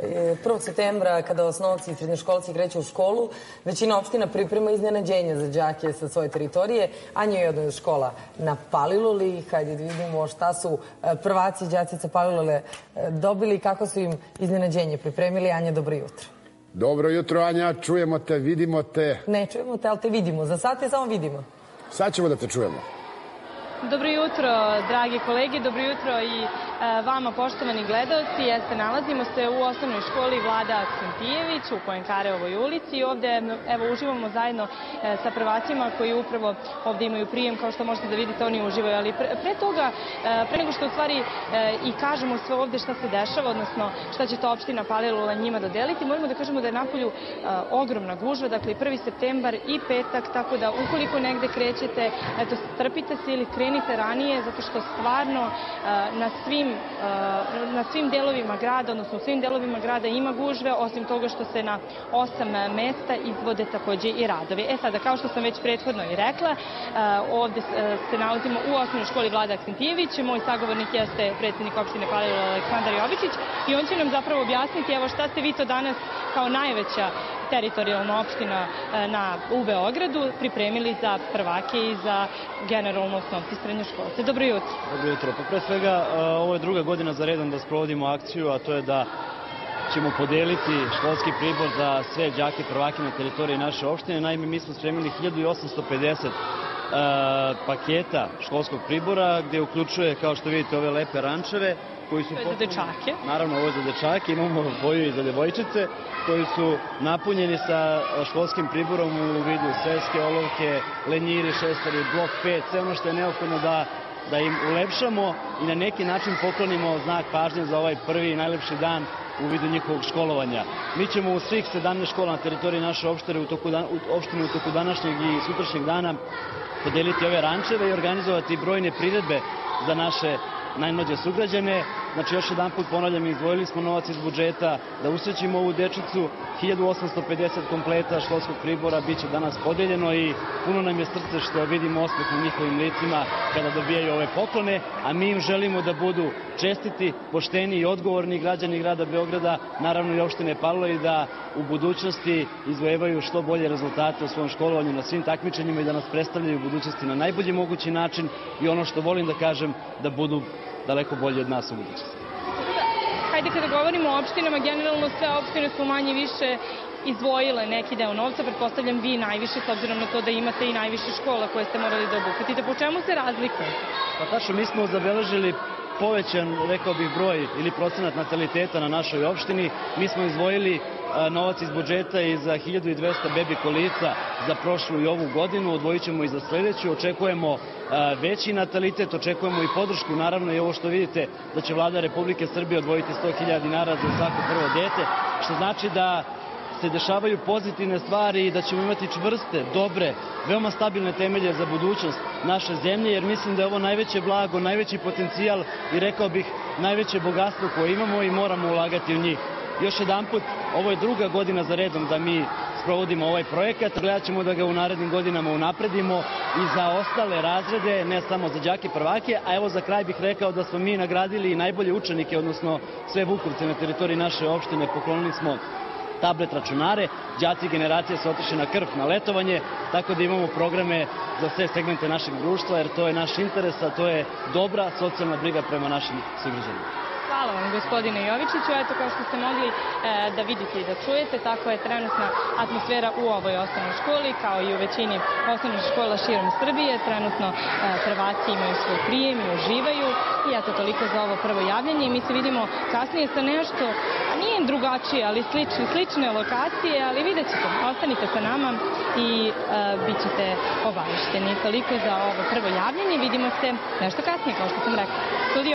1. septembra, kada osnovci i srednjoškolci kreću u školu, većina opština priprema iznenađenje za đake sa svoje teritorije. Anja je jedna škola na Paliluli. Hajde da vidimo šta su prvaci đacica Palilule dobili i kako su im iznenađenje pripremili. Anja, dobro jutro. Dobro jutro, Anja. Čujemo te, vidimo te. Ne čujemo te, ali te vidimo. Za sad te samo vidimo. Sad ćemo da te čujemo. Dobro jutro, dragi kolege, dobro jutro i vama, poštovani gledalci. Nalazimo se u osnovnoj školi Vlada Aksentijević u Poinkareovoj ulici i ovde uživamo zajedno sa prvacima koji upravo ovde imaju prijem. Kao što možete da vidite, oni uživaju, ali pre toga, pre nego što u stvari i kažemo sve ovde šta se dešava, odnosno šta će to opština Palilula njima dodeliti, moramo da kažemo da je napolju ogromna gužva, dakle 1. septembar i petak, tako da ukoliko negde krećete, eto, strpite se ili krenite ranije, zato što stvarno na svim delovima grada, odnosno u svim delovima grada ima gužve, osim toga što se na 8 mesta izvode takođe i radovi. Sada, kao što sam već prethodno i rekla, ovde se nalazimo u osnovnoj školi Vlada Aksentijević. Moj sagovornik jeste predsednik opštine Palilula Aleksandar Jovičić i on će nam zapravo objasniti šta ste vi to danas kao najveća teritorijalna opština u Beogradu pripremili za prvake i za generalno osnovci srednjoškolce. Dobro jutro. Dobro jutro. Pa pre svega, ovo je druga godina za redom da sprovodimo akciju, a to je da ćemo podeliti školski pribor za sve đake prvake na teritoriji naše opštine. Naime, mi smo spremili 1850 paketa školskog pribora, gde uključuje, kao što vidite, ove lepe rančeve, koji su... To je za dečake. Naravno, ovo je za dečake, imamo boju i za devojčice, koji su napunjeni sa školskim priborom u vidu sveske, olovke, lenjiri, šestari, blok 5, sve ono što je neophodno da im ulepšamo i na neki način poklonimo znak pažnje za ovaj prvi i najlepši dan u vidu njihovog školovanja. Mi ćemo u svih 17 škola na teritoriji naše opštine u toku današnjeg i sutrašnjeg dana podeliti ove rančeve i organizovati brojne priredbe za naše najmlađe sugrađane. Znači, još jedan put ponavljam, izdvojili smo novac iz budžeta da usrećimo ovu dečicu. 1850 kompleta školskog pribora biće danas podeljeno i puno nam je srce što vidimo osmeh na njihovim licima kada dobijaju ove poklone, a mi im želimo da budu čestiti, pošteni i odgovorni građani grada Beograda, naravno i opštine Palilula, i da u budućnosti izvojevaju što bolje rezultate u svom školovanju na svim takmičenjima i da nas predstavljaju u budućnosti na najbolji mogući način i ono što volim da kažem, da budu daleko bolji od nas u budućnosti. Hajde, kada govorimo o opštinama, generalno sve opštine su manje više izdvojile neki deo novca, pretpostavljam vi najviše, s obzirom na to da imate i najviše škola koje ste morali da obuhvatite. Po čemu se razlikujete? Pa tačno, mi smo zabeležili povećan, rekao bih, broj ili procenat nataliteta na našoj opštini. Mi smo izdvojili novac iz budžeta i za 1200 bebi kolica za prošlu i ovu godinu, odvojit ćemo i za sledeću. Očekujemo veći natalitet, očekujemo i podršku, naravno i ovo što vidite da će Vlada Republike Srbije odvojiti 100.000 dinara za svako prvo dete, što znači da se dešavaju pozitivne stvari i da ćemo imati čvrste, dobre, veoma stabilne temelje za budućnost naše zemlje, jer mislim da je ovo najveće blago, najveći potencijal i rekao bih najveće bogatstvo koje imamo i moramo ulagati u njih. Još jedan put, ovo je druga godina za redom da mi sprovodimo ovaj projekat. Gledat ćemo da ga u narednim godinama unapredimo i za ostale razrede, ne samo za đake prvake, a evo za kraj bih rekao da smo mi nagradili i najbolje učenike, odnosno sve vukovce na teritoriji naše opštine, poklonili smo tablet računare, đaci generacije su otišli na krv, na letovanje, tako da imamo programe za sve segmente našeg društva, jer to je naš interes, a to je dobra socijalna briga prema našim sugrađanima. Hvala vam, gospodine Jovičiću. Eto, kao što ste mogli da vidite i da čujete, tako je trenutna atmosfera u ovoj osnovnoj školi, kao i u većini osnovnih škola širom Srbije. Trenutno prvaci imaju svoj prijem i uživaju. I eto, toliko za ovo prvo javljanje. I mi se vidimo kasnije sa nešto, a nije drugačije, ali slične lokacije, ali vidjet ćete, ostanite sa nama i bit ćete obavešteni. Toliko za ovo prvo javljanje. Vidimo se nešto kasnije, kao što sam rekla. Studio